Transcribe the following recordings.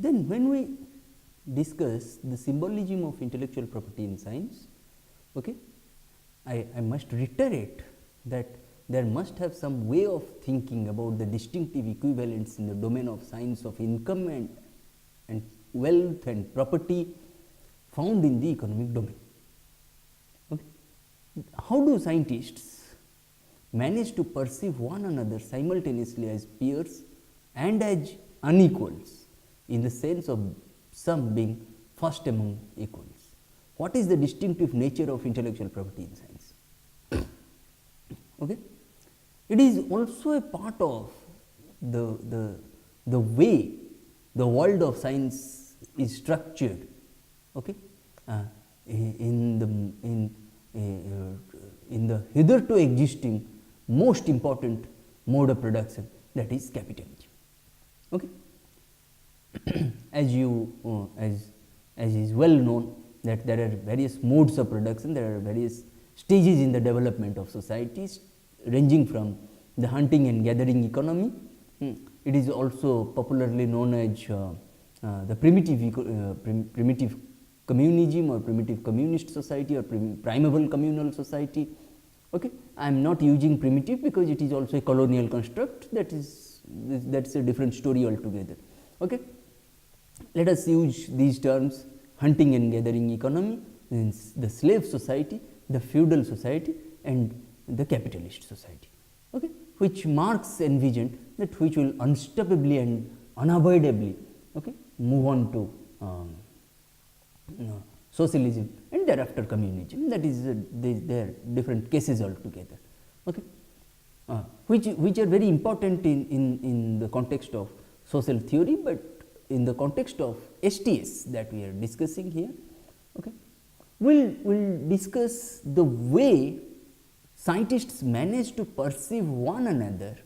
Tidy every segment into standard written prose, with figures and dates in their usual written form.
then when we discuss the symbolism of intellectual property in science, okay, I must reiterate that there must have some way of thinking about the distinctive equivalence in the domain of science of income and wealth and property found in the economic domain. Okay. How do scientists manage to perceive one another simultaneously as peers and as unequals, in the sense of some being first among equals? What is the distinctive nature of intellectual property in science? Okay. It is also a part of the way the world of science is structured, okay, in the hitherto existing most important mode of production, that is capitalism. Okay. As you as is well known that there are various modes of production, there are various stages in the development of societies, ranging from the hunting and gathering economy. It is also popularly known as the primitive communism or primitive communist society or primeval communal society. Okay. I am not using primitive because it is also a colonial construct, that is a different story altogether. Okay. Let us use these terms: hunting and gathering economy, the slave society, the feudal society, and the capitalist society, okay, which Marx envisioned that which will unstoppably and unavoidably, okay, move on to socialism and thereafter communism. That is they are different cases altogether, okay, which are very important in the context of social theory, but in the context of STS that we are discussing here, okay, we'll discuss the way scientists manage to perceive one another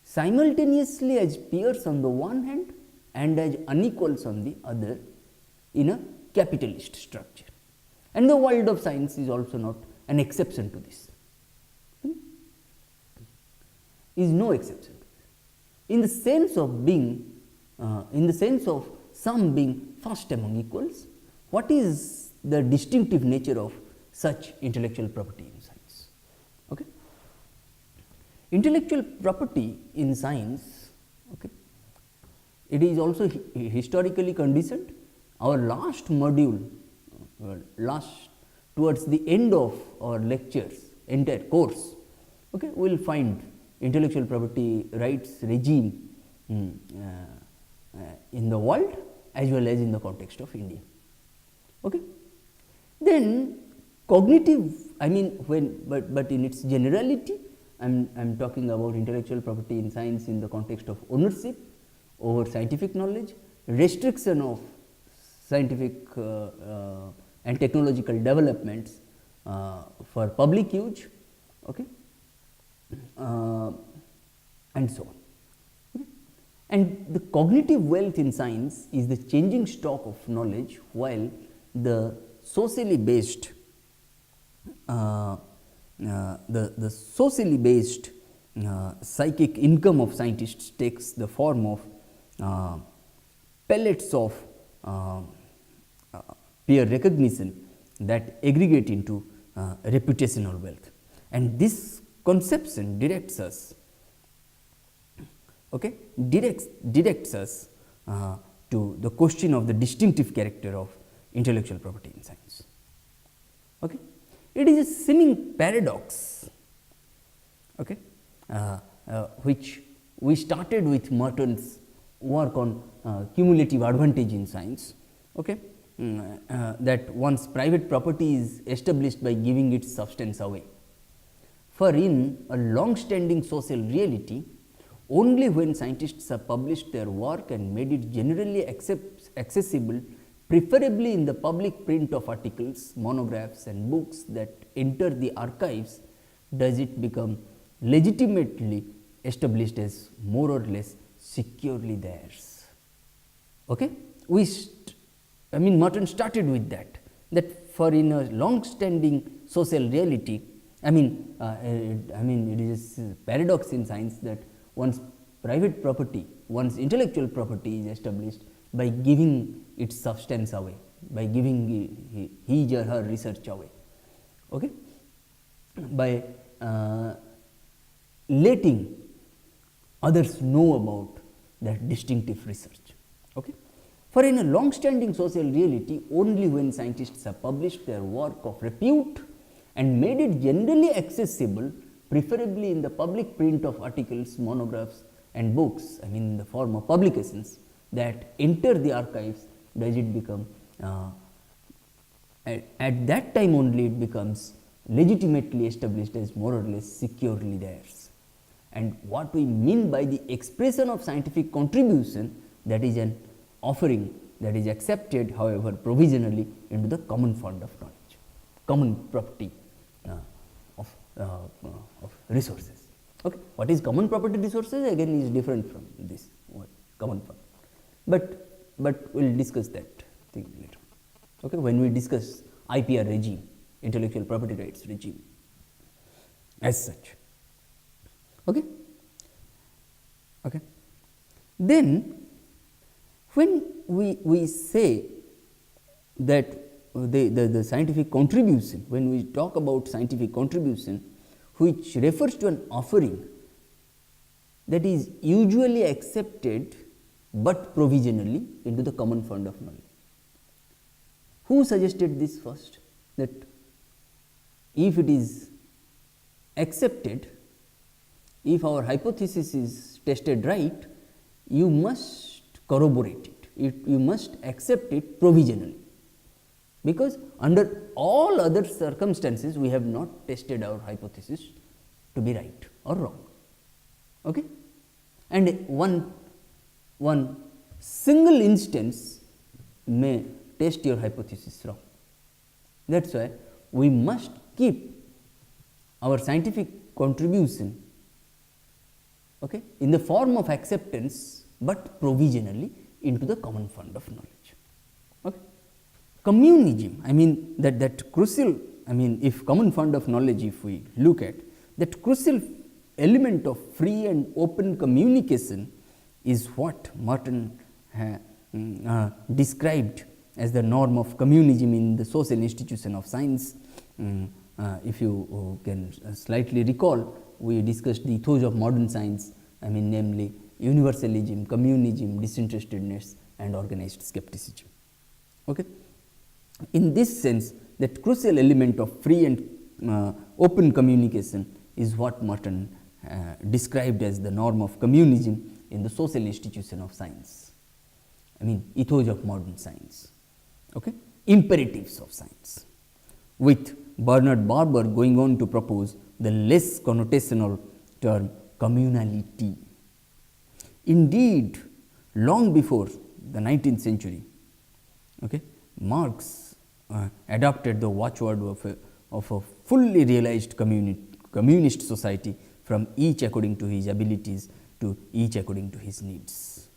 simultaneously as peers on the one hand and as unequals on the other in a capitalist structure. And the world of science is also not an exception to this, is no exception. In the sense of being, in the sense of some being first among equals, what is the distinctive nature of such intellectual property in science? Okay. Intellectual property in science, okay, it is also historically conditioned. Our last module, towards the end of our lectures, entire course, okay, we will find intellectual property rights regime in the world as well as in the context of India. Okay. Then cognitive, I mean but in its generality, I am talking about intellectual property in science in the context of ownership over scientific knowledge, restriction of scientific and technological developments for public use, okay, and so on. Okay. And the cognitive wealth in science is the changing stock of knowledge, while the socially based psychic income of scientists takes the form of pellets of peer recognition that aggregate into reputational wealth. And this conception directs us, okay, directs us to the question of the distinctive character of intellectual property in science. Okay. It is a seeming paradox, okay, which we started with Merton's work on cumulative advantage in science, okay, that once private property is established by giving its substance away. For in a long standing social reality, only when scientists have published their work and made it generally accessible, preferably in the public print of articles, monographs and books that enter the archives, does it become legitimately established as more or less securely theirs. Okay? Merton started with that for in a long standing social reality, it is a paradox in science that once private property, one's intellectual property is established by giving its substance away, by giving his or her research away, okay? By letting others know about that distinctive research. Okay? For in a long standing social reality, only when scientists have published their work of repute and made it generally accessible, preferably in the public print of articles, monographs and books, I mean in the form of publications that enter the archives, does it become, at that time only it becomes legitimately established as more or less securely theirs. And what we mean by the expression of scientific contribution, that is an offering that is accepted, however, provisionally into the common fund of knowledge, common property of resources. Okay. What is common property resources again is different from this word common fund, but we will discuss that thing later, okay, when we discuss IPR regime, intellectual property rights regime as such. Okay. Okay. Then when we say that the scientific contribution, when we talk about scientific contribution which refers to an offering that is usually accepted but provisionally into the common fund of knowledge. Who suggested this first? That if it is accepted, if our hypothesis is tested right, you must corroborate it, you must accept it provisionally, because under all other circumstances we have not tested our hypothesis to be right or wrong. Okay? And one single instance may test your hypothesis wrong. That is why we must keep our scientific contribution, okay, in the form of acceptance, but provisionally into the common fund of knowledge. Okay. Communism, I mean that crucial, I mean if common fund of knowledge, if we look at that crucial element of free and open communication is what Merton described as the norm of communism in the social institution of science. If you can slightly recall, we discussed the ethos of modern science, I mean namely universalism, communism, disinterestedness and organized skepticism. Okay. In this sense, that crucial element of free and open communication is what Merton described as the norm of communism in the social institution of science, I mean ethos of modern science, okay, imperatives of science, with Bernard Barber going on to propose the less connotational term communality. Indeed, long before the 19th century, okay, Marx adopted the watchword of a fully realized communist society, from each according to his abilities to each according to his needs.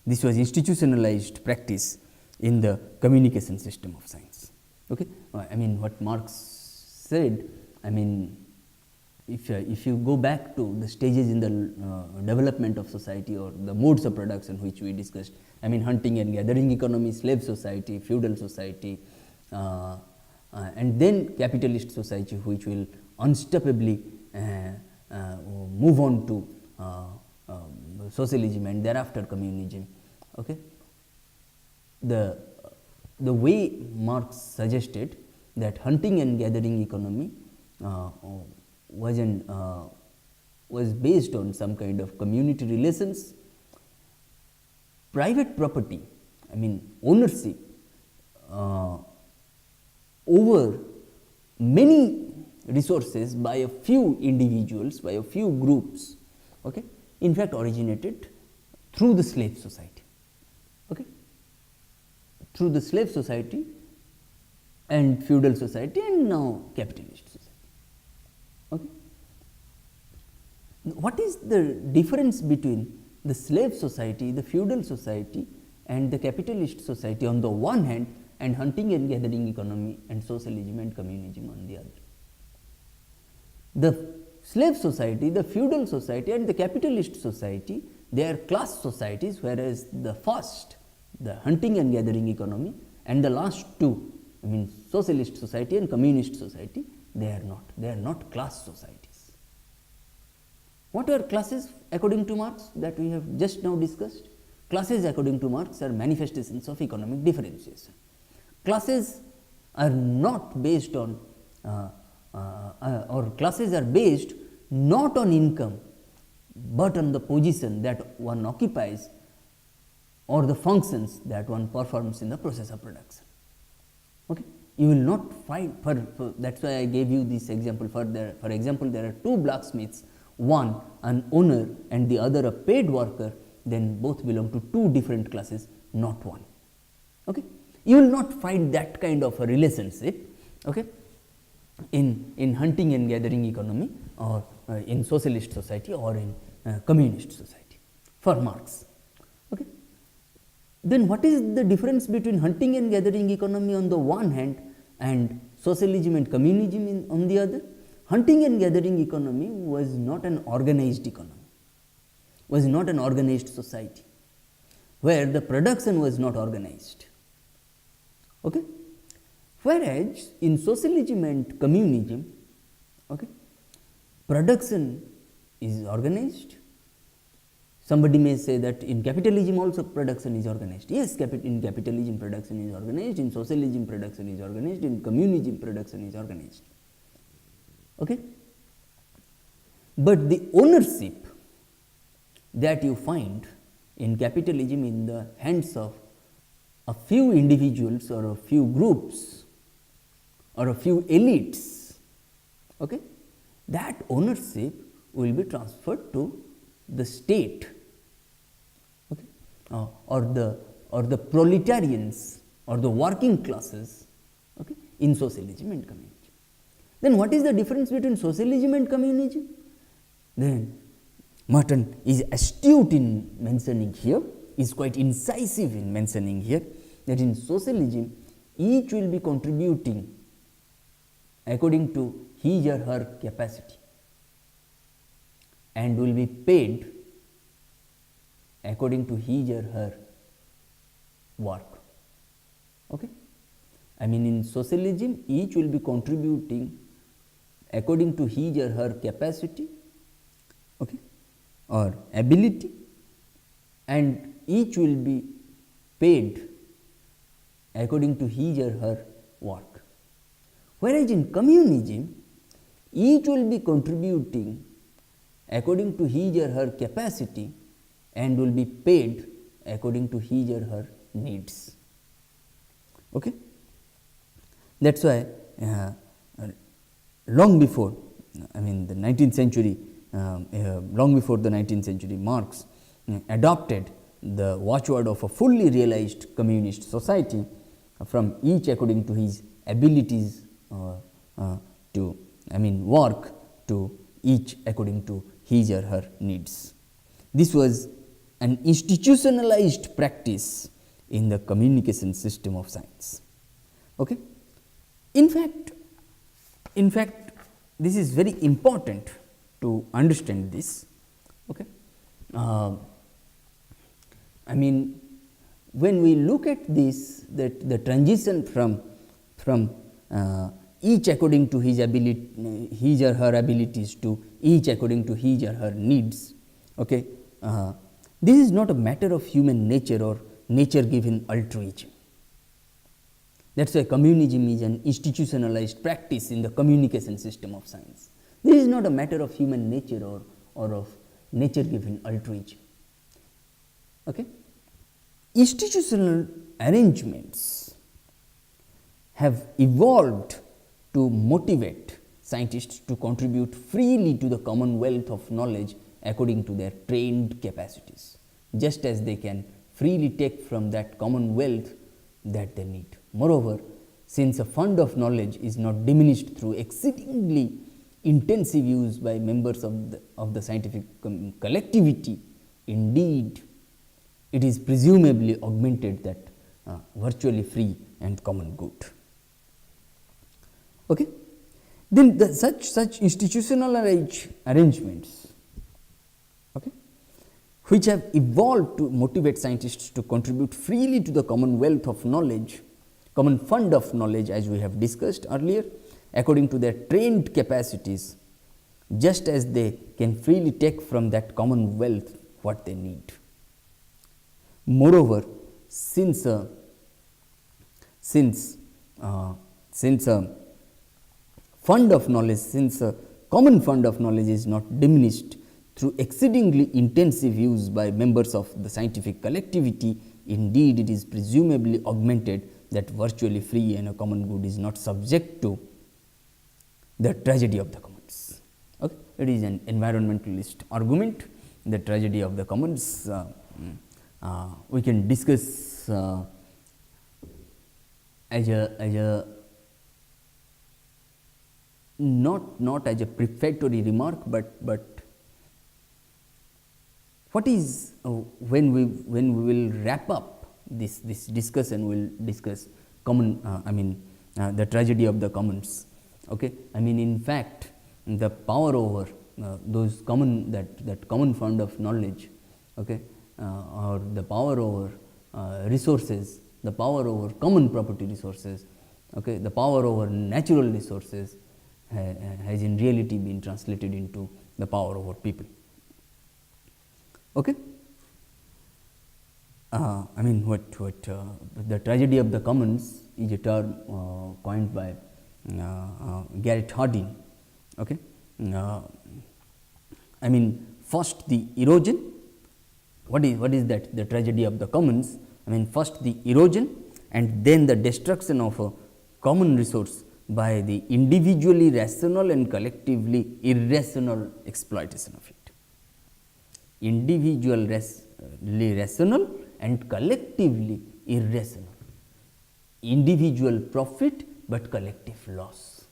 This was institutionalized practice in the communication system of science. Okay. I mean what Marx said, I mean if you go back to the stages in the development of society or the modes of production which we discussed, I mean hunting and gathering economy, slave society, feudal society, and then capitalist society, which will unstoppably move on to socialism and thereafter communism. Okay. The way Marx suggested that hunting and gathering economy was based on some kind of community relations, private property, I mean ownership over many resources by a few individuals, by a few groups, okay, in fact originated through the slave society, okay, through the slave society and feudal society and now capitalist society. Okay. What is the difference between the slave society, the feudal society and the capitalist society on the one hand, and hunting and gathering economy and socialism and communism on the other? The slave society, the feudal society and the capitalist society they are class societies, whereas the first, the hunting and gathering economy, and the last two, I mean socialist society and communist society, they are not class societies. What are classes according to Marx that we have just now discussed? Classes according to Marx are manifestations of economic differentiation. Classes are not based on or classes are based not on income, but on the position that one occupies or the functions that one performs in the process of production. Okay? You will not find, that is why I gave you this example. For example, there are two blacksmiths, one an owner and the other a paid worker, then both belong to two different classes, not one. Okay? You will not find that kind of a relationship, okay, in hunting and gathering economy, or in socialist society, or in communist society for Marx. Okay. Then what is the difference between hunting and gathering economy on the one hand and socialism and communism on the other? Hunting and gathering economy was not an organized economy, was not an organized society, where the production was not organized. Okay? Whereas in socialism and communism, okay, production is organized. Somebody may say that in capitalism also production is organized. Yes, in capitalism production is organized, in socialism production is organized, in communism production is organized. Okay? But the ownership that you find in capitalism in the hands of a few individuals or a few groups or a few elites, okay, that ownership will be transferred to the state, okay, or the proletarians or the working classes, okay, in socialism and communism. Then what is the difference between socialism and communism? Then Merton is astute in mentioning here, is quite incisive in mentioning here, that in socialism each will be contributing according to his or her capacity and will be paid according to his or her work. Okay? I mean, in socialism each will be contributing according to his or her capacity, okay, or ability, and each will be paid according to his or her work. Whereas in communism, each will be contributing according to his or her capacity and will be paid according to his or her needs. Okay? That is why long before, I mean the 19th century, long before the 19th century, Marx adopted the watchword of a fully realized communist society, from each according to his abilities to, I mean work, to each according to his or her needs. This was an institutionalized practice in the communication system of science. Okay? In fact, this is very important to understand this. Okay? I mean, when we look at this, that the transition from each according to his ability, his or her abilities, to each according to his or her needs, okay, this is not a matter of human nature or nature given altruism. That is why communism is an institutionalized practice in the communication system of science. This is not a matter of human nature or of nature given altruism. Okay? Institutional arrangements have evolved to motivate scientists to contribute freely to the commonwealth of knowledge according to their trained capacities, just as they can freely take from that commonwealth that they need. Moreover, since a fund of knowledge is not diminished through exceedingly intensive use by members of the scientific collectivity, indeed, it is presumably augmented that virtually free and common good. Okay? Then such institutional arrangements, okay, which have evolved to motivate scientists to contribute freely to the commonwealth of knowledge, common fund of knowledge, as we have discussed earlier, according to their trained capacities, just as they can freely take from that commonwealth what they need. Moreover, since a fund of knowledge, since a common fund of knowledge is not diminished through exceedingly intensive use by members of the scientific collectivity, indeed it is presumably augmented that virtually free and a common good is not subject to the tragedy of the commons. Okay. It is an environmentalist argument, the tragedy of the commons. We can discuss as a not as a prefatory remark, but what is when we will wrap up this discussion, we will discuss common the tragedy of the commons. Okay. In fact, the power over those common that common fund of knowledge, okay, or the power over resources, the power over common property resources, okay, the power over natural resources has in reality been translated into the power over people. Okay. The tragedy of the commons is a term coined by Garrett Hardin. Okay. First the erosion. What is that? The tragedy of the commons. First the erosion and then the destruction of a common resource by the individually rational and collectively irrational exploitation of it. Individually rational and collectively irrational. Individual profit but collective loss.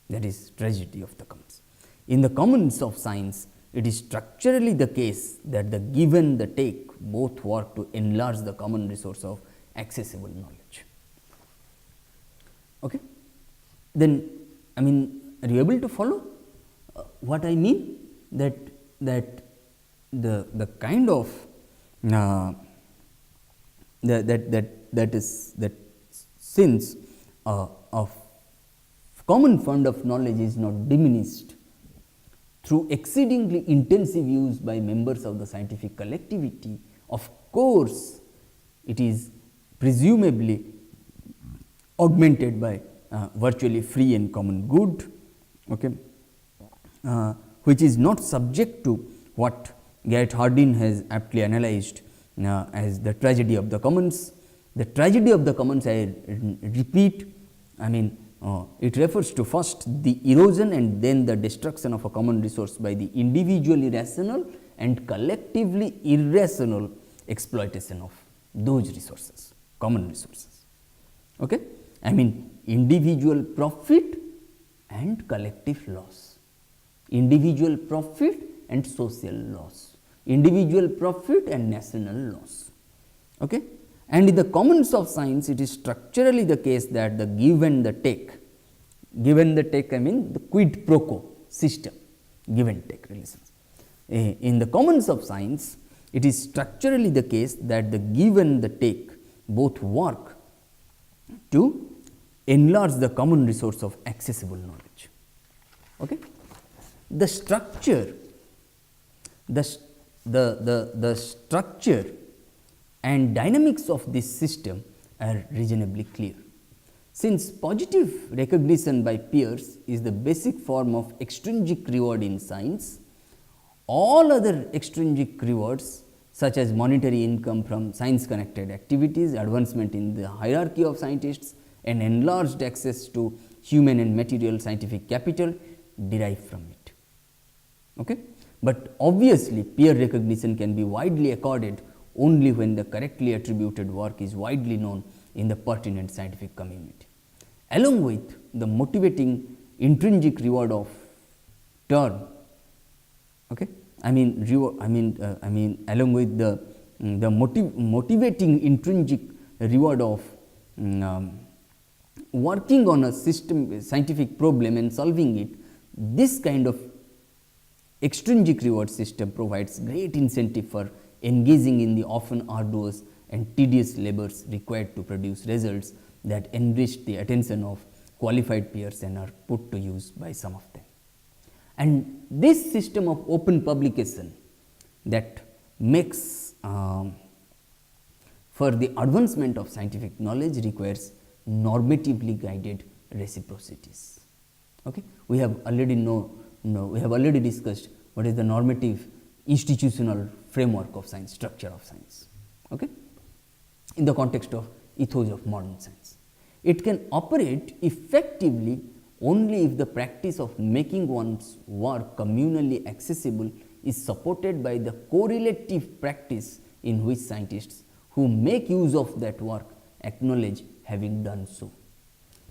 That is tragedy of the commons. In the commons of science, it is structurally the case that the give and the take both work to enlarge the common resource of accessible knowledge. Okay. Then, are you able to follow what I mean? That the kind of that since of common fund of knowledge is not diminished through exceedingly intensive use by members of the scientific collectivity, of course, it is presumably augmented by virtually free and common good, okay, which is not subject to what Garrett Hardin has aptly analyzed as the tragedy of the commons. The tragedy of the commons, I repeat, it refers to first the erosion and then the destruction of a common resource by the individually rational and collectively irrational exploitation of those resources, common resources. Okay? Individual profit and collective loss, individual profit and social loss, individual profit and national loss. Okay? And in the commons of science, it is structurally the case that the give and the take, the quid pro quo system, give and take relations. In the commons of science, it is structurally the case that the give and the take both work to enlarge the common resource of accessible knowledge. Okay? The structure, the structure and dynamics of this system are reasonably clear. Since positive recognition by peers is the basic form of extrinsic reward in science, all other extrinsic rewards such as monetary income from science connected activities, advancement in the hierarchy of scientists and enlarged access to human and material scientific capital derive from it. Okay? But obviously, peer recognition can be widely accorded only when the correctly attributed work is widely known in the pertinent scientific community. Along with the motivating intrinsic reward of term, okay, along with the motivating intrinsic reward of working on a scientific problem and solving it, this kind of extrinsic reward system provides great incentive for engaging in the often arduous and tedious labors required to produce results that enrich the attention of qualified peers and are put to use by some of them. And this system of open publication that makes for the advancement of scientific knowledge requires normatively guided reciprocities. Okay? We have already discussed what is the normative institutional framework of science, structure of science, okay? In the context of ethos of modern science. It can operate effectively only if the practice of making one's work communally accessible is supported by the correlative practice in which scientists who make use of that work acknowledge having done so.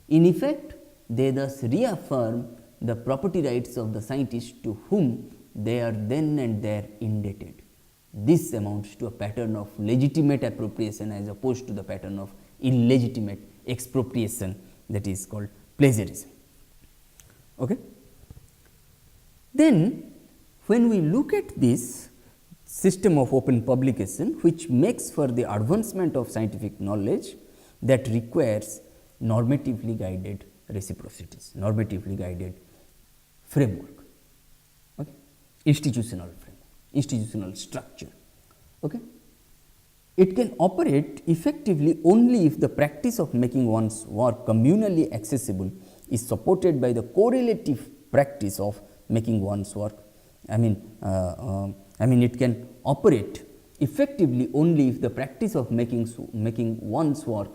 In effect, they thus reaffirm the property rights of the scientist to whom they are then and there indebted. This amounts to a pattern of legitimate appropriation as opposed to the pattern of illegitimate expropriation, that is called plagiarism. Okay? Then, when we look at this system of open publication, which makes for the advancement of scientific knowledge that requires normatively guided reciprocities, normatively guided framework, okay? Institutional framework, institutional structure. Okay? It can operate effectively only if the practice of making one's work communally accessible is supported by the correlative practice of making one's work. It can operate effectively only if the practice of making one's work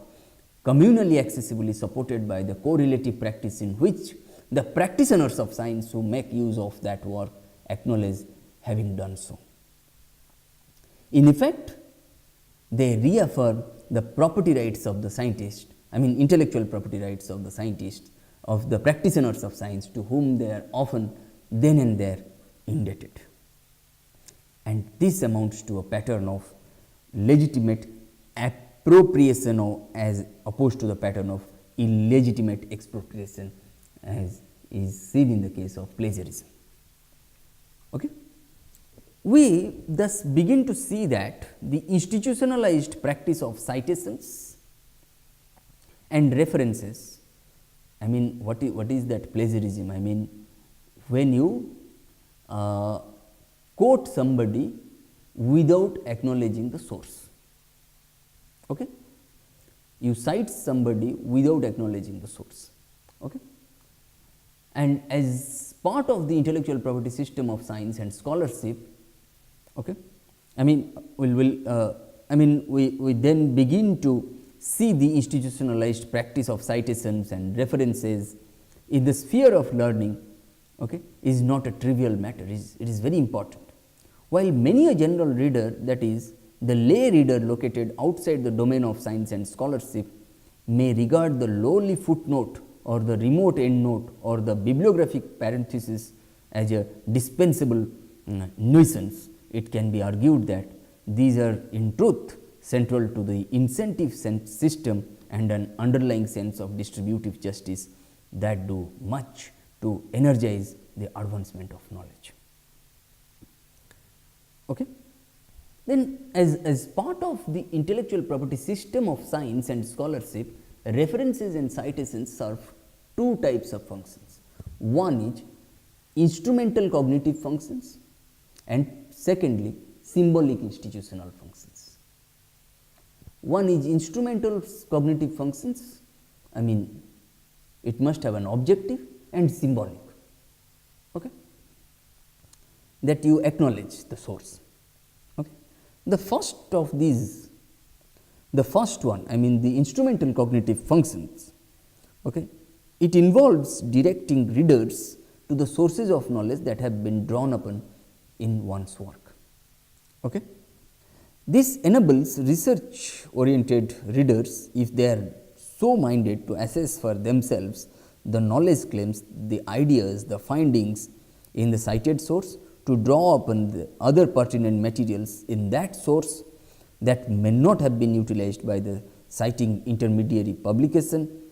communally accessible is supported by the correlative practice in which the practitioners of science who make use of that work acknowledge having done so. In effect, they reaffirm the property rights of the scientist, intellectual property rights of the scientists, of the practitioners of science to whom they are often then and there indebted. And this amounts to a pattern of legitimate appropriation as opposed to the pattern of illegitimate expropriation as is seen in the case of plagiarism. Okay? We thus begin to see that the institutionalized practice of citations and references, what is that plagiarism? When you quote somebody without acknowledging the source. Okay? You cite somebody without acknowledging the source. Okay? And as part of the intellectual property system of science and scholarship, okay, we then begin to see the institutionalized practice of citations and references in the sphere of learning, okay, is not a trivial matter. It is very important. While many a general reader, that is, the lay reader located outside the domain of science and scholarship, may regard the lowly footnote or the remote endnote or the bibliographic parenthesis as a dispensable nuisance, it can be argued that these are in truth central to the incentive system and an underlying sense of distributive justice that do much to energize the advancement of knowledge. Okay? Then as part of the intellectual property system of science and scholarship, references and citations serve two types of functions. One is instrumental cognitive functions and secondly symbolic institutional functions. One is instrumental cognitive functions, it must have an objective and symbolic, okay, that you acknowledge the source. Okay. The first of these, the first one, the instrumental cognitive functions, okay, it involves directing readers to the sources of knowledge that have been drawn upon in one's work. Okay. This enables research oriented readers, if they are so minded, to assess for themselves the knowledge claims, the ideas, the findings in the cited source, to draw upon the other pertinent materials in that source that may not have been utilized by the citing intermediary publication,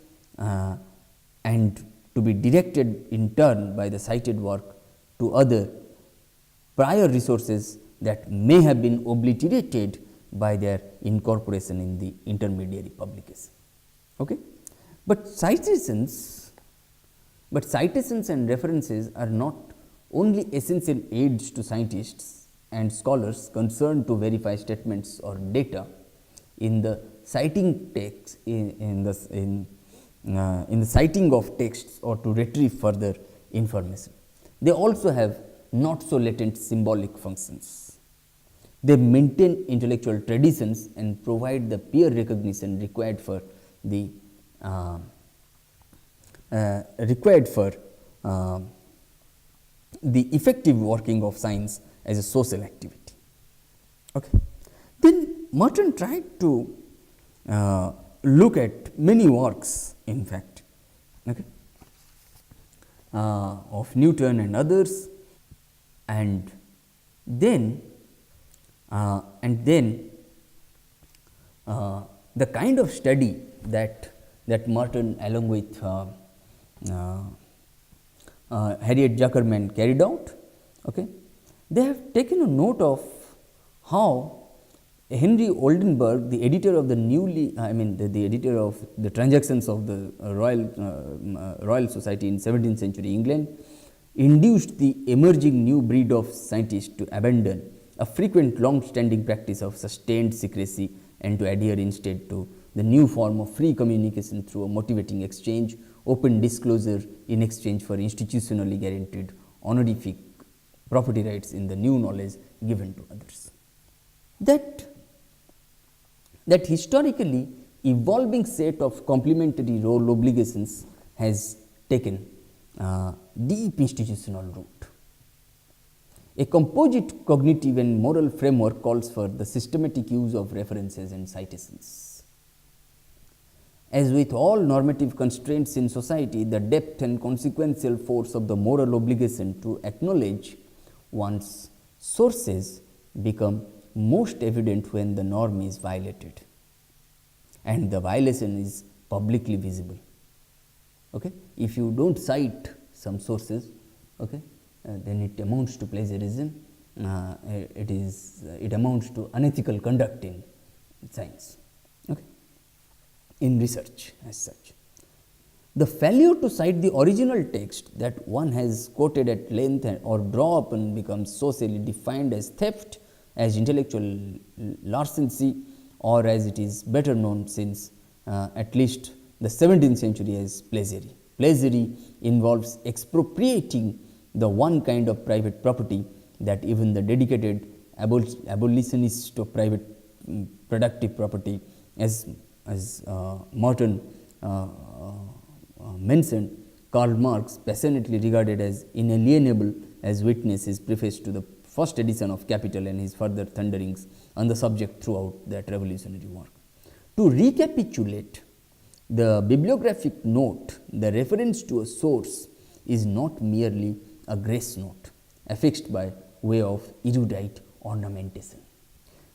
and to be directed in turn by the cited work to other prior resources that may have been obliterated by their incorporation in the intermediary publication. Okay? But citations and references are not only essential aids to scientists and scholars concerned to verify statements or data in the citing text in the citing of texts or to retrieve further information. They also have not so latent symbolic functions. They maintain intellectual traditions and provide the peer recognition required for the effective working of science as a social activity. Okay. Then Merton tried to look at many works, in fact, okay, of Newton and others, and then the kind of study that Merton along with Harriet Zuckerman carried out. Okay. They have taken a note of how Henry Oldenburg, the editor of the the editor of the Transactions of the Royal Society in 17th century England, induced the emerging new breed of scientists to abandon a frequent long-standing practice of sustained secrecy and to adhere instead to the new form of free communication through a motivating exchange, open disclosure in exchange for institutionally guaranteed honorific property rights in the new knowledge given to others. That historically evolving set of complementary role obligations has taken deep institutional root. A composite cognitive and moral framework calls for the systematic use of references and citations. As with all normative constraints in society, the depth and consequential force of the moral obligation to acknowledge one's sources become most evident when the norm is violated and the violation is publicly visible. Okay? If you do not cite some sources, okay, then it amounts to plagiarism, it amounts to unethical conduct in science, okay, in research as such. The failure to cite the original text that one has quoted at length or draw upon becomes socially defined as theft, as intellectual larceny, or as it is better known since at least the 17th century as plagiary. Plagiary involves expropriating the one kind of private property that even the dedicated abolitionist of private productive property, as Merton mentioned, Karl Marx passionately regarded as inalienable, as witness his preface to the first edition of Capital and his further thunderings on the subject throughout that revolutionary work. To recapitulate, the bibliographic note, the reference to a source, is not merely a grace note affixed by way of erudite ornamentation.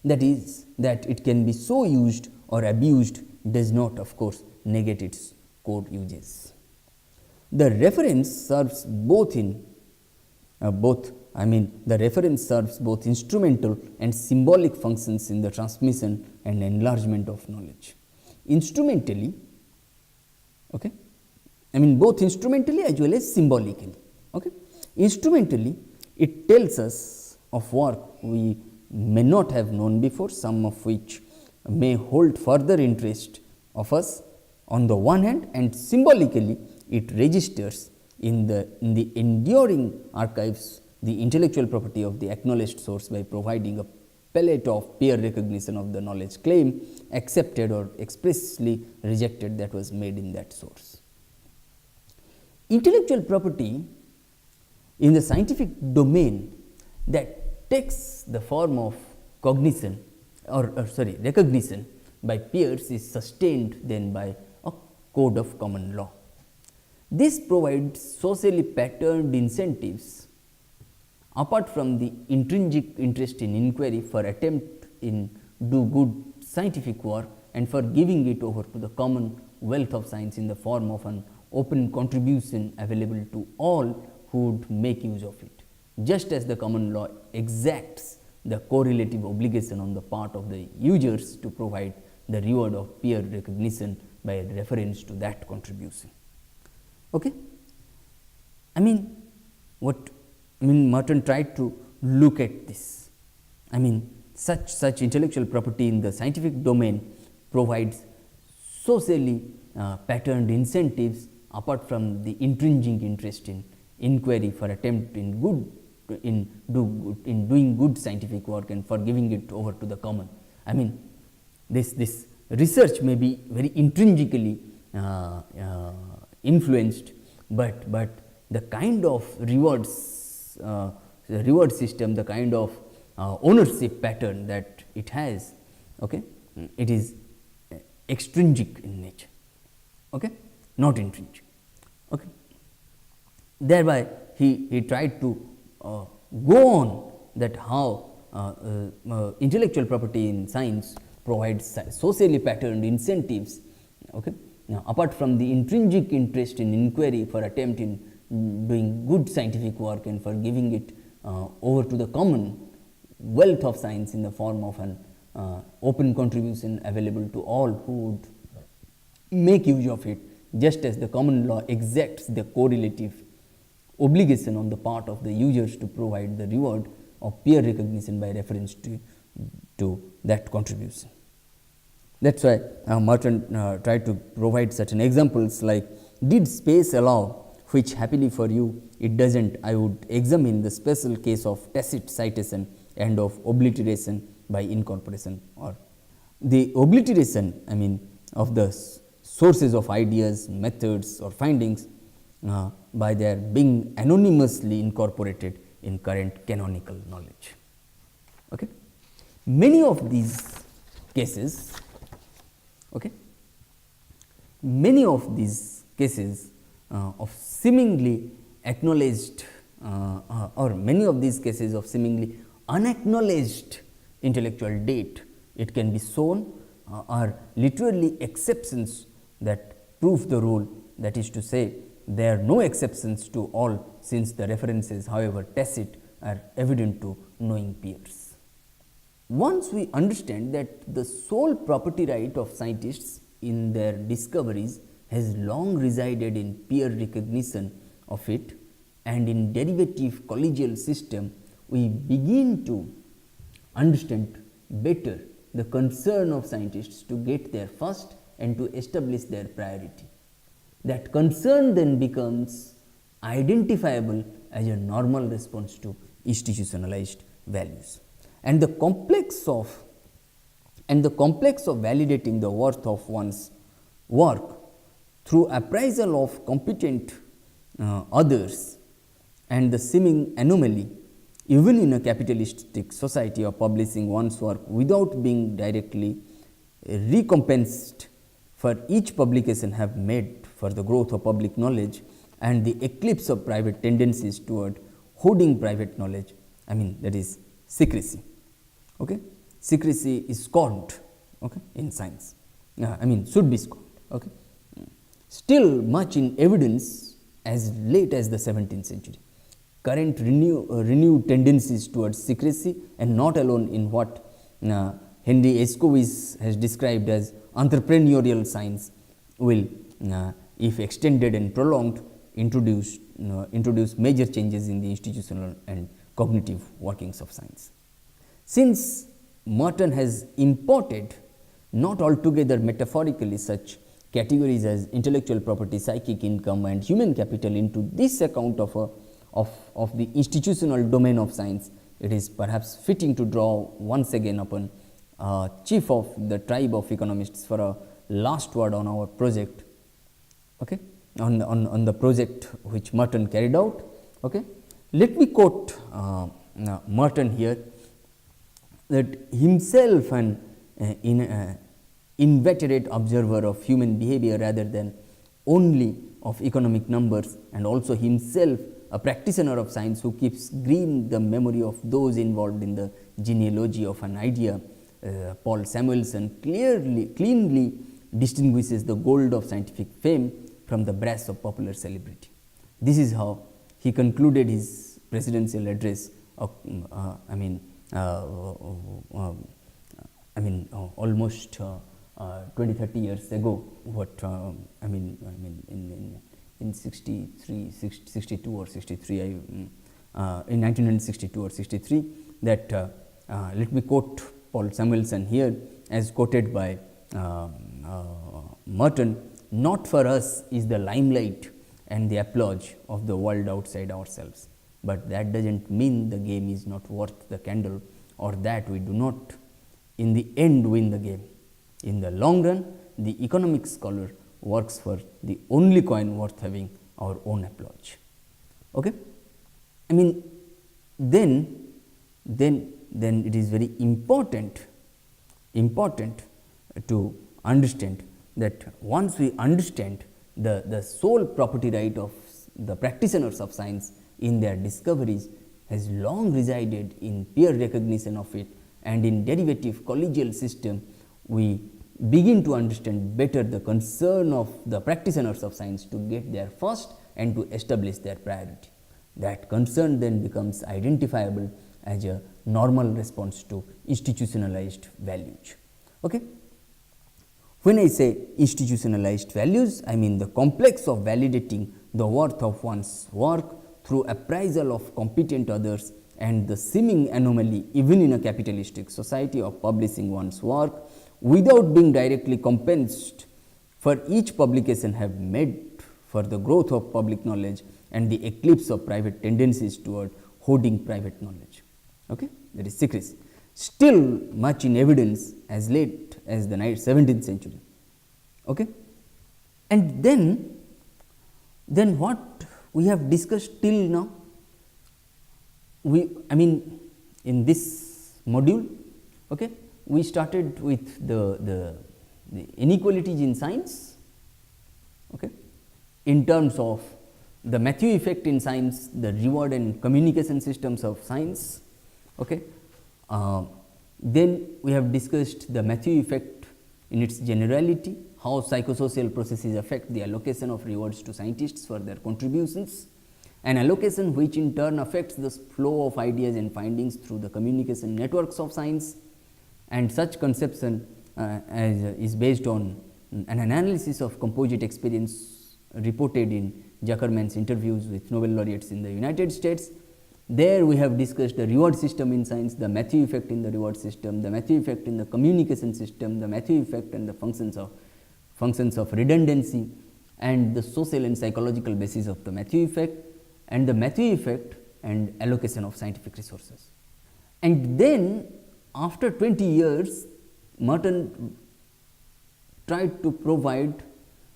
That is, that it can be so used or abused does not, of course, negate its core uses. The reference serves both instrumental and symbolic functions in the transmission and enlargement of knowledge. Instrumentally, okay, both instrumentally as well as symbolically. Okay. Instrumentally, it tells us of work we may not have known before, some of which may hold further interest of us on the one hand, and symbolically it registers in the enduring archives the intellectual property of the acknowledged source by providing a palette of peer recognition of the knowledge claim accepted or expressly rejected that was made in that source. Intellectual property in the scientific domain that takes the form of cognition recognition by peers is sustained then by a code of common law. This provides socially patterned incentives apart from the intrinsic interest in inquiry for attempt in do good scientific work and for giving it over to the common wealth of science in the form of an open contribution available to all who would make use of it. just as the common law exacts the correlative obligation on the part of the users to provide the reward of peer recognition by reference to that contribution. Okay? Merton tried to look at this. Such intellectual property in the scientific domain provides socially patterned incentives apart from the intrinsic interest in inquiry for attempt in doing good scientific work and for giving it over to the common. This research may be very intrinsically influenced, but the kind of rewards, the reward system, the kind of ownership pattern that it has, okay, it is extrinsic in nature, okay, not intrinsic. Okay. Thereby, he tried to go on that how intellectual property in science provides socially patterned incentives, okay. Now, apart from the intrinsic interest in inquiry for attempt in doing good scientific work and for giving it over to the common wealth of science in the form of an open contribution available to all who would make use of it, just as the common law exacts the correlative obligation on the part of the users to provide the reward of peer recognition by reference to that contribution. That is why Merton tried to provide certain examples like, did space allow, which happily for you it does not. I would examine the special case of tacit citation and of obliteration by incorporation, or the obliteration of the sources of ideas, methods or findings by their being anonymously incorporated in current canonical knowledge. Okay. Many of these cases, okay, many of these cases of seemingly acknowledged or many of these cases of seemingly unacknowledged intellectual debt, it can be shown are literally exceptions that prove the rule. That is to say, there are no exceptions to all, since the references, however tacit, are evident to knowing peers. Once we understand that the sole property right of scientists in their discoveries has long resided in peer recognition of it and in derivative collegial system, we begin to understand better the concern of scientists to get there first and to establish their priority. That concern then becomes identifiable as a normal response to institutionalized values. And the complex of validating the worth of one's work through appraisal of competent others and the seeming anomaly, even in a capitalistic society, of publishing one's work without being directly recompensed for each publication have made for the growth of public knowledge and the eclipse of private tendencies toward hoarding private knowledge, that is secrecy. Okay? Secrecy is scorned, okay, in science, should be scorned. Okay? Still much in evidence as late as the 17th century. Current renewed tendencies towards secrecy, and not alone in what Henry Escovitz has described as entrepreneurial science, will, if extended and prolonged, introduce major changes in the institutional and cognitive workings of science. Since Merton has imported, not altogether metaphorically, such categories as intellectual property, psychic income and human capital into this account of the institutional domain of science, it is perhaps fitting to draw once again upon chief of the tribe of economists for a last word on our project, okay, on the project which Merton carried out. Okay. Let me quote Merton here, that himself an inveterate observer of human behavior rather than only of economic numbers, and also himself a practitioner of science who keeps green the memory of those involved in the genealogy of an idea, Paul Samuelson cleanly distinguishes the gold of scientific fame from the brass of popular celebrity. This is how he concluded his presidential address of, almost 20-30 years ago. What in 63, 62 or 63, in 1962 or 63, that let me quote Paul Samuelson here as quoted by Merton: "Not for us is the limelight and the applause of the world outside ourselves, but that does not mean the game is not worth the candle, or that we do not in the end win the game. In the long run, the economic scholar works for the only coin worth having, our own applause." Okay? I mean, then it is very important to understand that once we understand the sole property right of the practitioners of science in their discoveries has long resided in peer recognition of it, and in derivative collegial system, we begin to understand better the concern of the practitioners of science to get there first and to establish their priority. That concern then becomes identifiable as a normal response to institutionalized values. Okay? When I say institutionalized values, I mean the complex of validating the worth of one's work through appraisal of competent others, and the seeming anomaly even in a capitalistic society of publishing one's work without being directly compensed for each publication have made for the growth of public knowledge and the eclipse of private tendencies toward hoarding private knowledge. Okay? That is secrecy. Still much in evidence as late as the 17th century. Okay? And then what we have discussed till now, in this module, okay, we started with the inequalities in science, okay, in terms of the Matthew effect in science, the reward and communication systems of science. Okay. Then we have discussed the Matthew effect in its generality, how psychosocial processes affect the allocation of rewards to scientists for their contributions, an allocation which in turn affects the flow of ideas and findings through the communication networks of science, and such conception is based on an analysis of composite experience reported in Zuckerman's interviews with Nobel laureates in the United States. There we have discussed the reward system in science, the Matthew effect in the reward system, the Matthew effect in the communication system, the Matthew effect and the functions of redundancy, and the social and psychological basis of the Matthew effect, and the Matthew effect and allocation of scientific resources. And then after 20 years, Merton tried to provide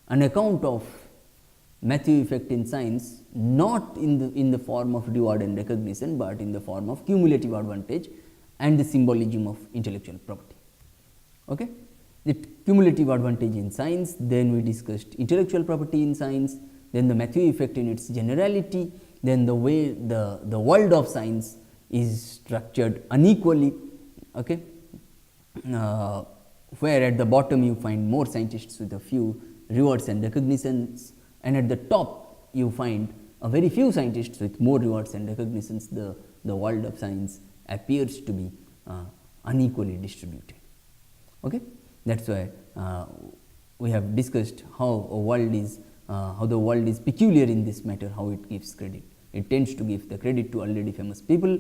an account of Matthew effect in science, not in the form of reward and recognition, but in the form of cumulative advantage and the symbolism of intellectual property. Okay? The cumulative advantage in science, then we discussed intellectual property in science, then the Matthew effect in its generality, then the way the world of science is structured unequally, okay? Where at the bottom you find more scientists with a few rewards and recognitions, and at the top you find a very few scientists with more rewards and recognitions. The world of science appears to be unequally distributed. Okay? That is why we have discussed how the world is peculiar in this matter, how it gives credit. It tends to give the credit to already famous people.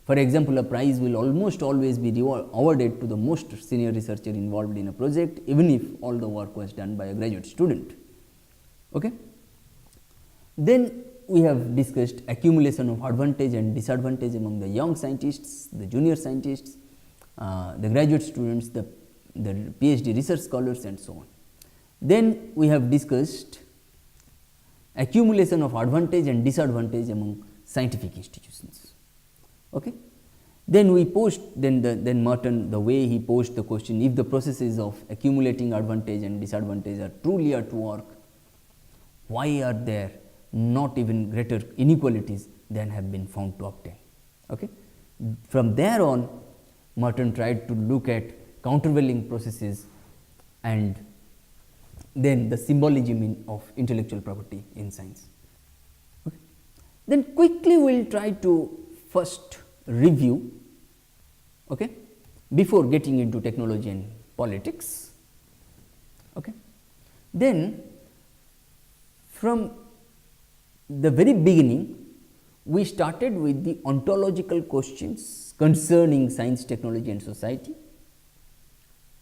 For example, a prize will almost always be awarded to the most senior researcher involved in a project, even if all the work was done by a graduate student. Okay? Then we have discussed accumulation of advantage and disadvantage among the young scientists, the junior scientists, the graduate students, the PhD research scholars, and so on. Then we have discussed accumulation of advantage and disadvantage among scientific institutions. Okay? Then we then Merton, the way he posed the question, if the processes of accumulating advantage and disadvantage are truly at work, why are there not even greater inequalities than have been found to obtain? Okay? From there on, Merton tried to look at countervailing processes and then the symbolism of intellectual property in science. Okay. Then quickly we will try to first review, okay, before getting into technology and politics. Okay. Then from the very beginning we started with the ontological questions concerning science, technology and society.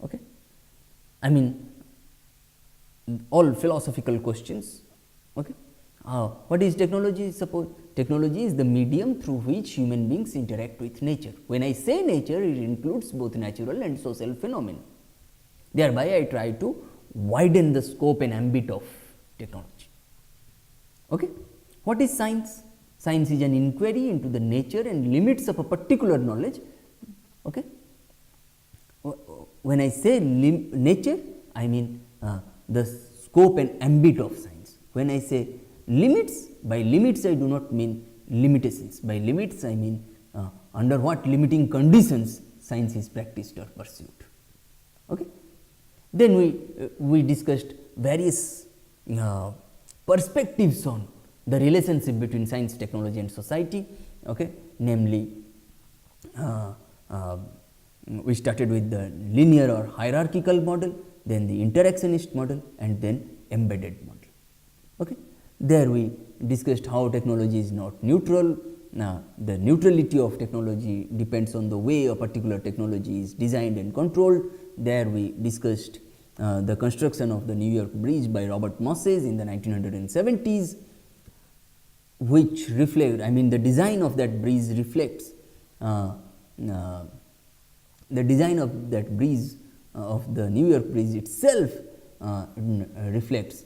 Okay. I mean all philosophical questions. Okay. What is technology? Suppose technology is the medium through which human beings interact with nature. When I say nature, it includes both natural and social phenomena. Thereby I try to widen the scope and ambit of technology. Okay. What is science? Science is an inquiry into the nature and limits of a particular knowledge. Okay. When I say nature, I mean the scope and ambit of science. When I say limits, by limits I do not mean limitations. By limits I mean under what limiting conditions science is practiced or pursued. Okay. Then we discussed various perspectives on the relationship between science, technology and society. Okay. Namely, we started with the linear or hierarchical model, then the interactionist model and then embedded model. Okay. There we discussed how technology is not neutral. The neutrality of technology depends on the way a particular technology is designed and controlled. There we discussed the construction of the New York Bridge by Robert Moses in the 1970s, which reflect, I mean the design of that bridge reflects the design of that bridge of the New York Bridge itself reflects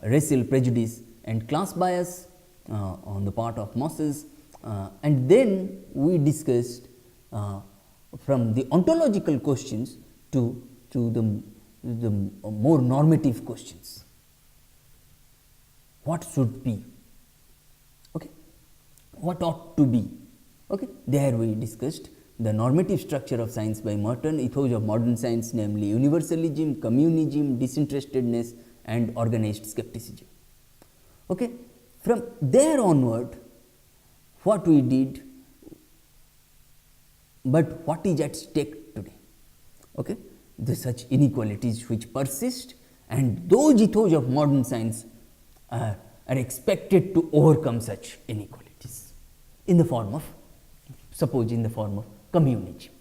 racial prejudice and class bias on the part of Moses, and then we discussed from the ontological questions to the more normative questions. What should be? Okay. What ought to be? Okay. There we discussed the normative structure of science by Merton, ethos of modern science, namely universalism, communism, disinterestedness and organized skepticism. Okay. From there onward, what we did, but what is at stake today? Okay. The such inequalities which persist, and those ethos of modern science are expected to overcome such inequalities in the form of, suppose in the form of communism.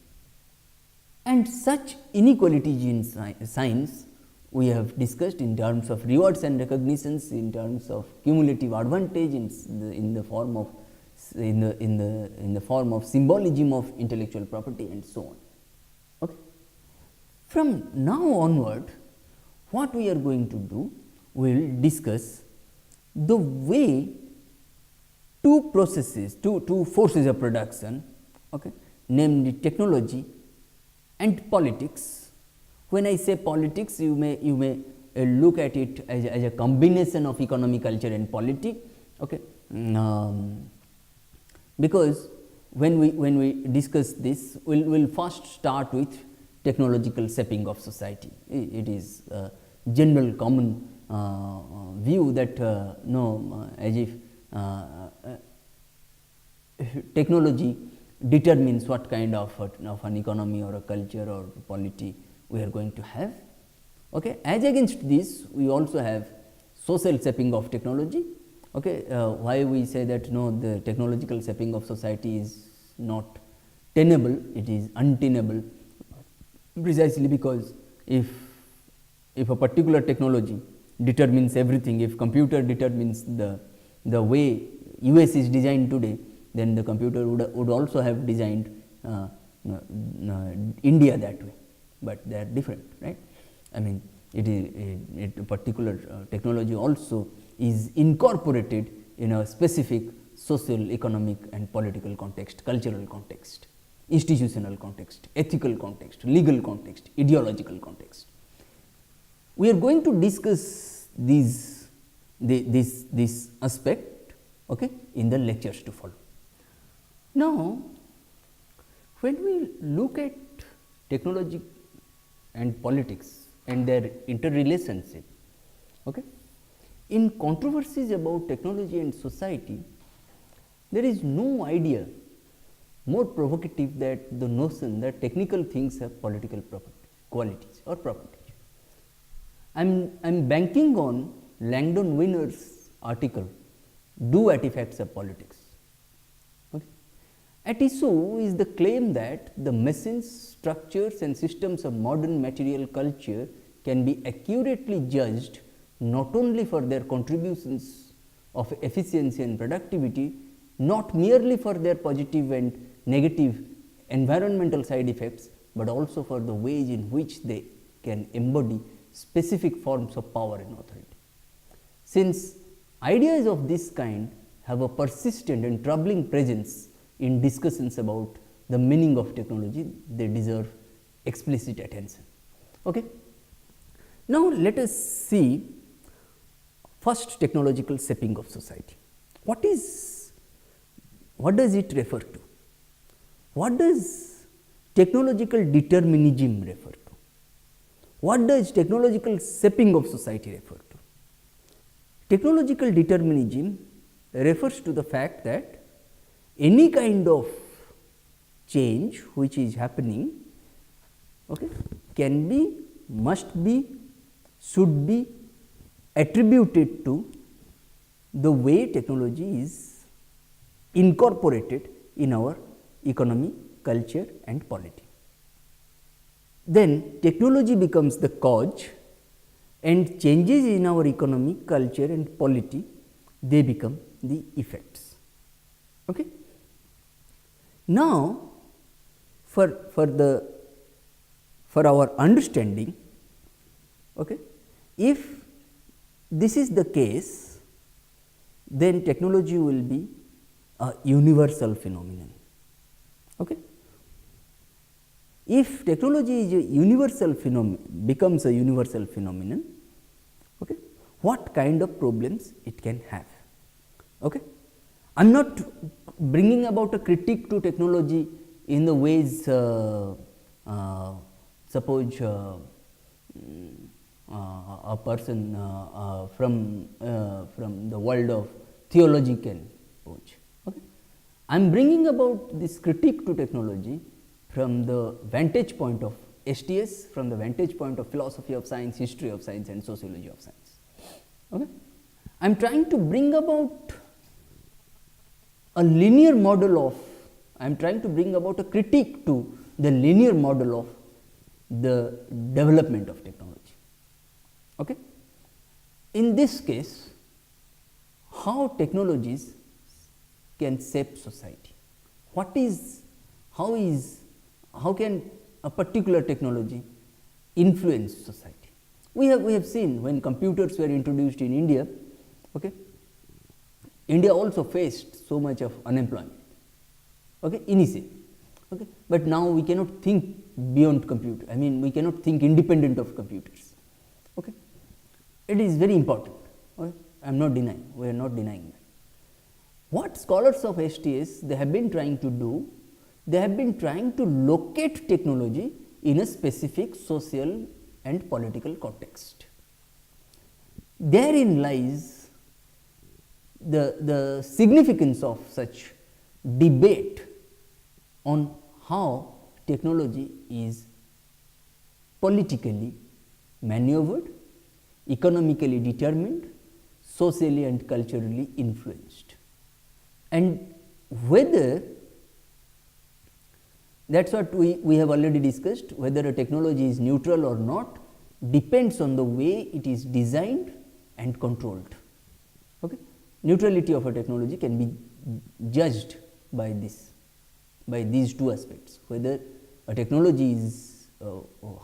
And such inequalities in science we have discussed in terms of rewards and recognitions, in terms of cumulative advantage, in the form of symbolism of intellectual property and so on. Okay. From now onward, what we are going to do, we will discuss the way two processes, two forces of production, okay, namely technology and politics. When I say politics, you may look at it as a combination of economy, culture and polity. Okay. Because when we discuss this, we'll first start with technological shaping of society. It is a general common view that as if technology determines what kind of an economy or a culture or polity we are going to have. Okay. As against this, we also have social shaping of technology. Okay. Why we say that the technological shaping of society is not tenable, it is untenable, precisely because if a particular technology determines everything, if computer determines the way US is designed today, then the computer would also have designed India that way, but they are different, right. I mean a particular technology also is incorporated in a specific social, economic and political context, cultural context, institutional context, ethical context, legal context, ideological context. We are going to discuss this aspect, okay, in the lectures to follow. Now, when we look at technology and politics and their interrelationship, okay, in controversies about technology and society, there is no idea more provocative than the notion that technical things have political qualities or properties. I am banking on Langdon Winner's article, Do Artifacts of Politics. Okay. At issue is the claim that the machines, structures and systems of modern material culture can be accurately judged not only for their contributions of efficiency and productivity, not merely for their positive and negative environmental side effects, but also for the ways in which they can embody specific forms of power and authority. Since ideas of this kind have a persistent and troubling presence in discussions about the meaning of technology, they deserve explicit attention. Okay. Now, let us see first technological shaping of society. What does it refer to? What does technological determinism refer to? What does technological shaping of society refer to? Technological determinism refers to the fact that any kind of change which is happening, okay, can be, must be, should be attributed to the way technology is incorporated in our economy, culture and polity. Then technology becomes the cause, and changes in our economy, culture and polity, they become the effects. Okay. Now, for our understanding, okay, if this is the case, then technology will be a universal phenomenon. Okay. If technology is a universal phenomenon, becomes a universal phenomenon, okay, what kind of problems it can have? Okay. I am not bringing about a critique to technology in the ways, suppose a person from the world of theology can approach. Okay. I am bringing about this critique to technology from the vantage point of STS, from the vantage point of philosophy of science, history of science and sociology of science. Okay. I am trying to bring about a linear model of, I am trying to bring about a critique to the linear model of the development of technology. Okay. In this case, how technologies can shape society? How can a particular technology influence society? We have seen when computers were introduced in India, okay, India also faced so much of unemployment, okay, initially. Okay. But now we cannot think beyond computer, I mean we cannot think independent of computers. Okay. It is very important, okay. I am not denying, we are not denying that. What scholars of STS they have been trying to do, they have been trying to locate technology in a specific social and political context. Therein lies the significance of such debate on how technology is politically maneuvered, economically determined, socially and culturally influenced, and whether, that is what we have already discussed, whether a technology is neutral or not depends on the way it is designed and controlled. Okay. Neutrality of a technology can be judged by these two aspects, whether a technology is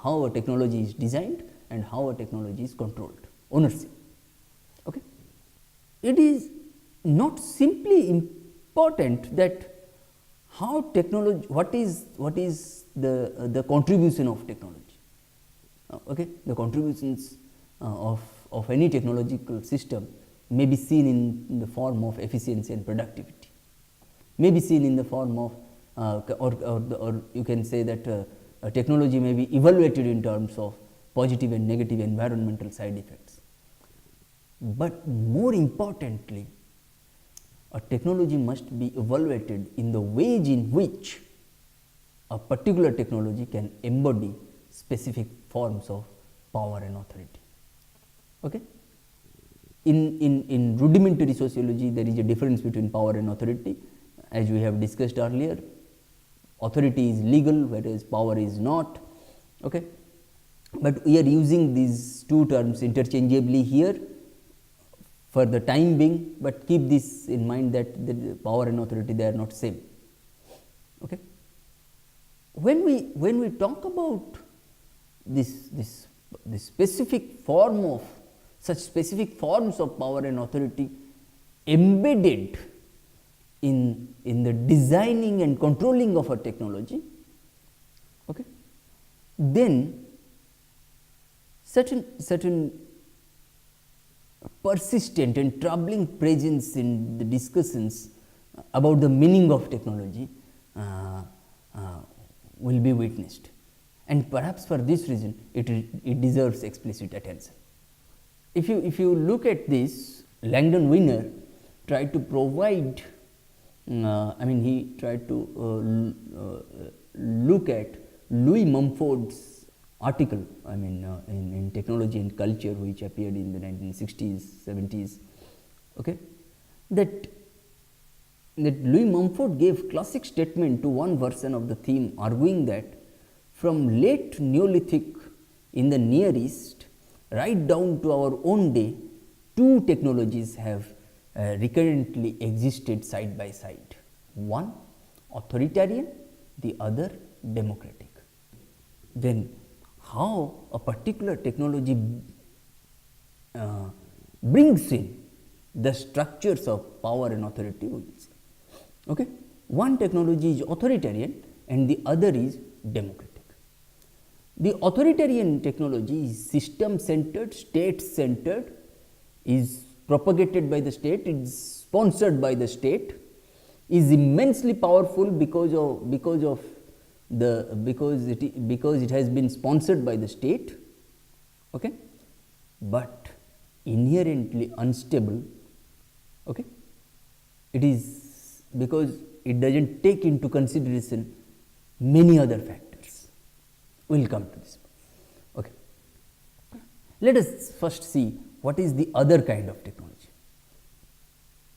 how a technology is designed and how a technology is controlled, ownership. Okay. It is not simply important that how technology, what is the contribution of technology. Okay. The contributions of any technological system may be seen in the form of efficiency and productivity, may be seen in the form of or you can say that technology may be evaluated in terms of positive and negative environmental side effects. but more importantly, a technology must be evaluated in the ways in which a particular technology can embody specific forms of power and authority. Okay? In rudimentary sociology, there is a difference between power and authority. As we have discussed earlier, authority is legal, whereas power is not. Okay? But we are using these two terms interchangeably here for the time being, but keep this in mind that the power and authority, they are not same. Okay? When we talk about this specific form of such specific forms of power and authority embedded in the designing and controlling of a technology, okay, then certain persistent and troubling presence in the discussions about the meaning of technology will be witnessed, and perhaps for this reason it deserves explicit attention. If you look at this, Langdon Winner tried to provide, he tried to look at Louis Mumford's article, in Technology and Culture, which appeared in the 1960s, 70s, okay, that Louis Mumford gave classic statement to one version of the theme, arguing that from late Neolithic in the Near East right down to our own day, two technologies have recurrently existed side by side, one authoritarian, the other democratic. Then how a particular technology brings in the structures of power and authority, we will see. Okay? One technology is authoritarian and the other is democratic. The authoritarian technology is system centered, state centered, is propagated by the state, is sponsored by the state, is immensely powerful because it has been sponsored by the state, okay, but inherently unstable. Okay, it is because it does not take into consideration many other factors. We will come to this. Okay. Let us first see what is the other kind of technology.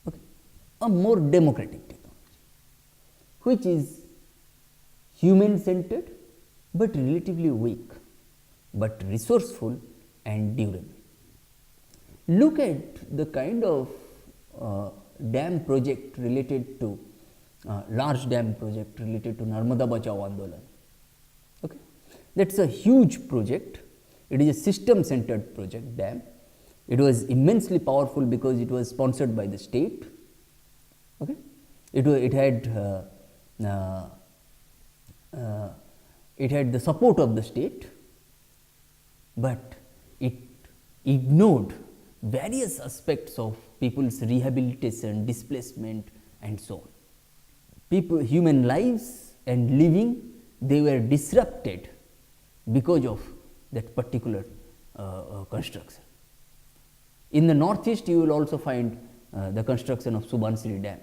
Okay. A more democratic technology, which is human centered but relatively weak, but resourceful and durable. Look at the kind of dam project related to large dam project related to Narmada Bachao Andolan. Okay. That is a huge project. It is a system centered project, dam. It was immensely powerful because it was sponsored by the state. Okay. It had the support of the state, but it ignored various aspects of people's rehabilitation, displacement and so on. Human lives and living, they were disrupted because of that particular construction. In the northeast, you will also find the construction of Subansiri Dam.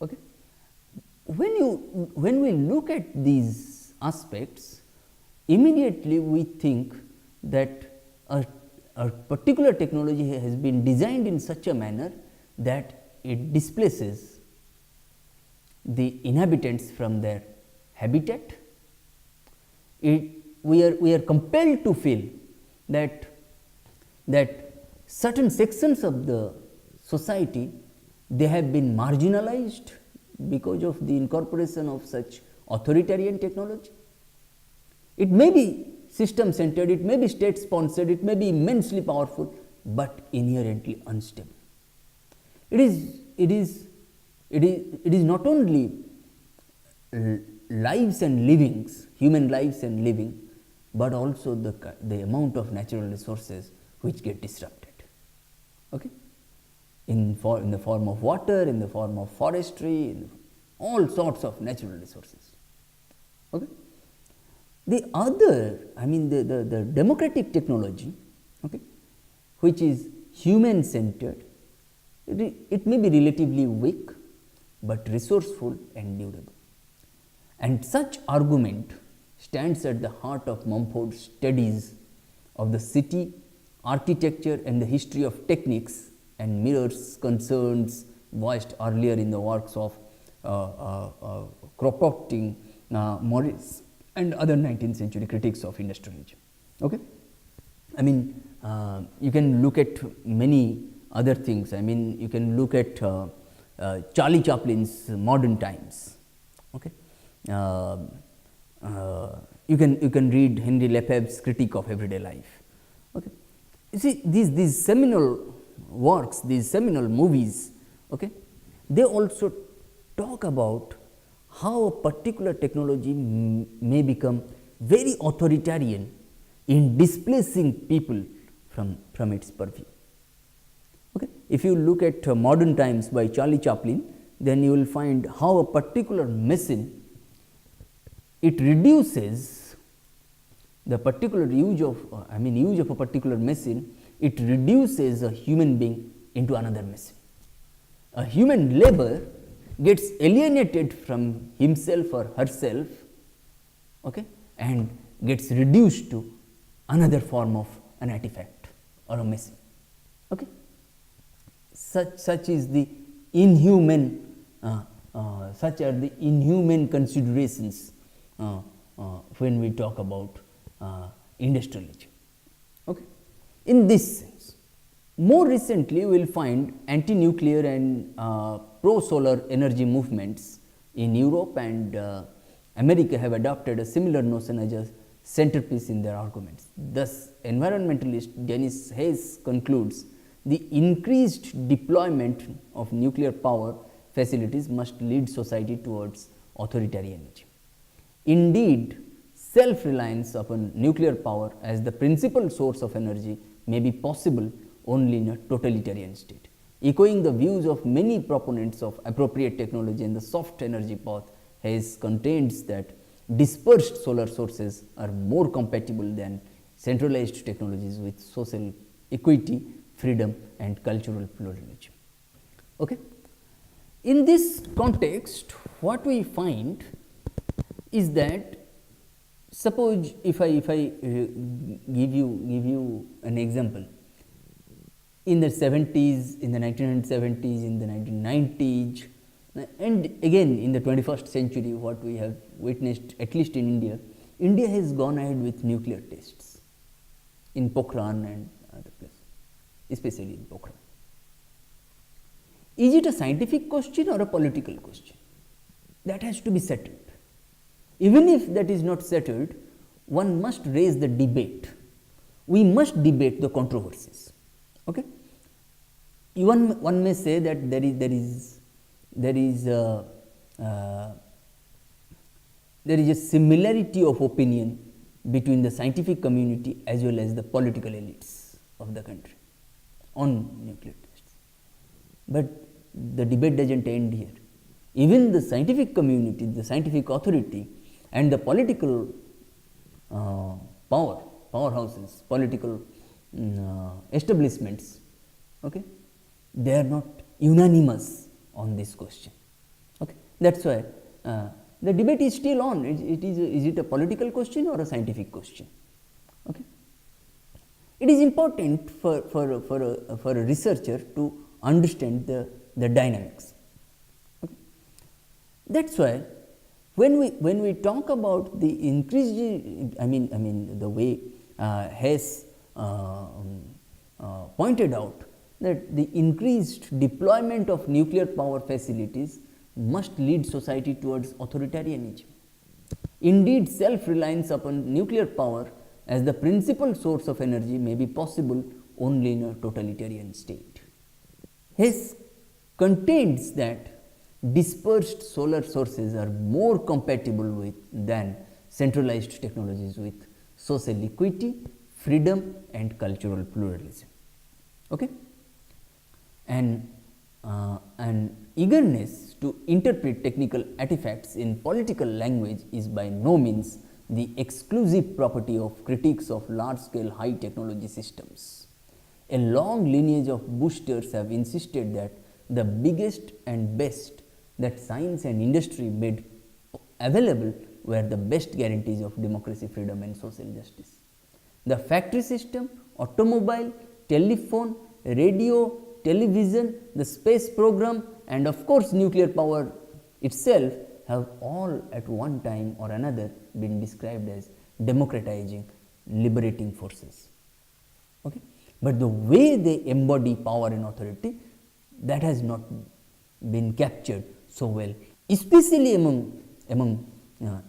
Okay. When we look at these aspects, immediately we think that a particular technology has been designed in such a manner that it displaces the inhabitants from their habitat. We are compelled to feel that certain sections of the society, they have been marginalized because of the incorporation of such authoritarian technology. It may be system centered, it may be state sponsored, it may be immensely powerful, but inherently unstable. It is not only lives and livings, human lives and living, but also the amount of natural resources which get disrupted. Okay? In the form of water, in the form of forestry, in all sorts of natural resources. Okay? The other, the democratic technology, okay, which is human centered, it may be relatively weak, but resourceful and durable. And such argument stands at the heart of Mumford's studies of the city, architecture and the history of techniques, and mirrors concerns voiced earlier in the works of Kropotkin, Morris and other 19th century critics of industrialism. Okay? I mean, you can look at many other things. I mean, you can look at Charlie Chaplin's Modern Times. Okay? You can read Henry Lefebvre's Critique of Everyday Life. Okay? You see, these seminal works, these seminal movies, okay, they also talk about how a particular technology may become very authoritarian in displacing people from its purview. Okay. If you look at Modern Times by Charlie Chaplin, then you will find how a particular machine, it reduces the particular use of a particular machine, it reduces a human being into another machine. A human labor gets alienated from himself or herself, okay, and gets reduced to another form of an artifact or a machine. Okay. Such is the inhuman, such are the inhuman considerations when we talk about industrialism. Okay. In this sense, more recently we will find anti-nuclear and pro-solar energy movements in Europe and America have adopted a similar notion as a centerpiece in their arguments. Thus, environmentalist Dennis Hayes concludes the increased deployment of nuclear power facilities must lead society towards authoritarianism. Indeed, self-reliance upon nuclear power as the principal source of energy may be possible only in a totalitarian state. Echoing the views of many proponents of appropriate technology in the soft energy path, Hayes contends that dispersed solar sources are more compatible than centralized technologies with social equity, freedom and cultural pluralism. Okay? In this context, what we find is that, suppose if I give you an example, in the 70s, in the 1970s, in the 1990s, and again in the 21st century, what we have witnessed, at least in India, India has gone ahead with nuclear tests in Pokhran and other places, especially in Pokhran. Is it a scientific question or a political question? That has to be settled. Even if that is not settled, one must raise the debate. We must debate the controversies. Okay? One may say that there is a similarity of opinion between the scientific community as well as the political elites of the country on nuclear tests. But the debate does not end here. Even the scientific community, the scientific authority and the political powerhouses, political establishments, okay, they are not unanimous on this question. Okay. That is why the debate is still on. Is it a political question or a scientific question? Okay. It is important for a researcher to understand the dynamics. Okay. That is why when we talk about the increased, the way Hess pointed out that the increased deployment of nuclear power facilities must lead society towards authoritarianism. Indeed, self-reliance upon nuclear power as the principal source of energy may be possible only in a totalitarian state. Hess contends that dispersed solar sources are more compatible than centralized technologies with social equity, freedom and cultural pluralism. Okay? And an eagerness to interpret technical artifacts in political language is by no means the exclusive property of critics of large-scale high technology systems. A long lineage of boosters have insisted that the biggest and best that science and industry made available were the best guarantees of democracy, freedom and social justice. The factory system, automobile, telephone, radio, television, the space program and of course nuclear power itself have all at one time or another been described as democratizing, liberating forces. Okay? But the way they embody power and authority, that has not been captured so well, especially among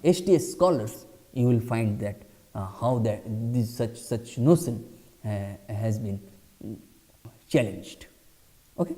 STS scholars. You will find that how that this such notion has been challenged. Okay.